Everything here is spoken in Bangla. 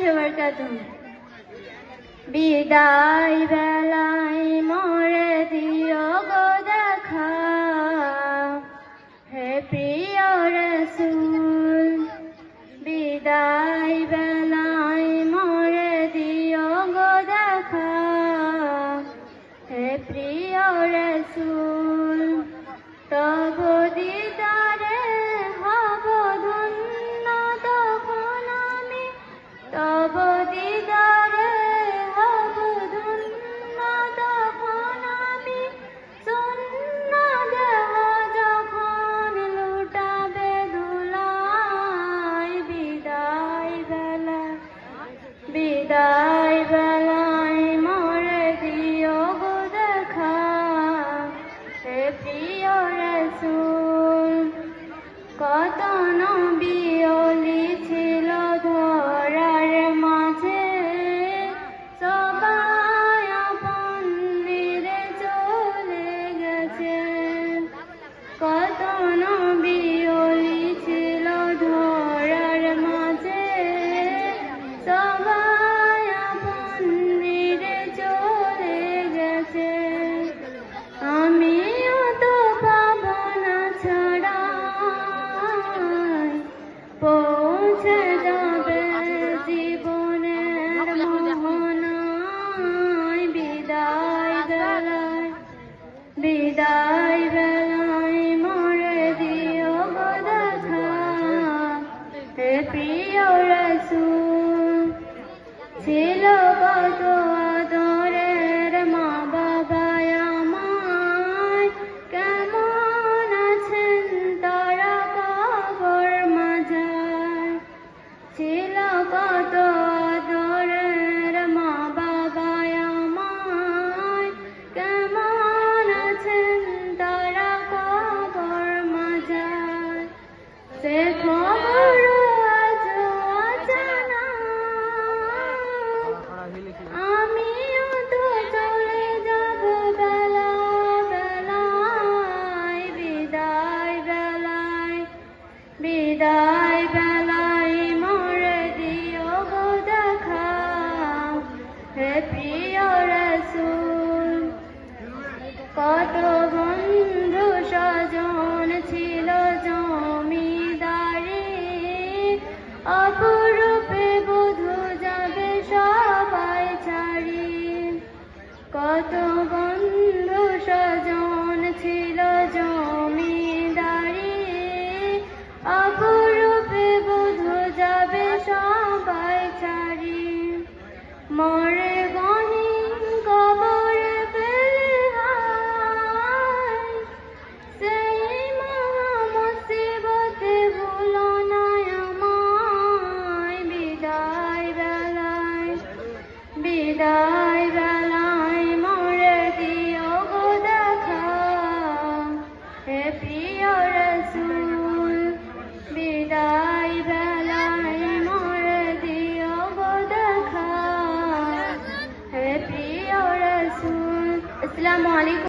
বারাকাতুহু। বিদায় বেলায় মোরে দিও গো দেখা, হে প্রিয় রাসূল। বিদায় বেলায় মোরে দিও গো দেখা, হে প্রিয় রাসূল। তব দিদারে হব ধন্য তখন আমি, তব দিদারে হব ধন্য তখন আমি। শূন্য দেহ যখন লুটাবে ধুলায়, বিদায় বেলায়, বিদায় বেলায় মোরে দিও গো দেখা, হে প্রিয় রাসূল। কত নবী ওলি ছিল ধরার মাঝে, সবাই আপন নিরে চলে গেছে। কত নবী ওলি ছিল ধরার মাঝে, সবাই আপন নিরে চলে গেছে। আমিও তো পাবো না ছাড়া, পৌঁছে যাবে জীবনের মোহনায়। বিদায় বেলায়, বিদায় বেলায় মোরে দিও গো দেখা, হে প্রিয় রাসূল। ছিল কত আদরের মা বাবায় আমায়, কেমন আছেন তারা কবর মাঝায়। ছিল কত আদরের মা বাবায় আমায়, কেমন আছেন তারা কবর মাঝায়। সে খবর আজও অজানা, আমিও তো চলে যাব বেলা বেলায়। বিদায় বেলায়, বিদায় বেলায় মোরে দিও গো দেখা, হে প্রিয় রাসূল। কত বন্ধু স্বজন ছিল জমিদারি, অপরূপে বধূ যাবে সবাই ছাড়ি। কত বন্ধু স্বজন ছিল জমিদারি, অপরূপে বধূ যাবে সবাই ছাড়ি। মরে গহীন কবরে ফেলে হায়, সেই মহা মুসিবতে ভুলো না আমায়। বিদায় বেলায়, বিদায় বেলায় মোরে দিও গো দেখা, হে প্রিয় রাসূল। বিদায় বেলায় মোরে দিও গো দেখা, হে প্রিয় রাসূল। আসসালামু আলাইকুম।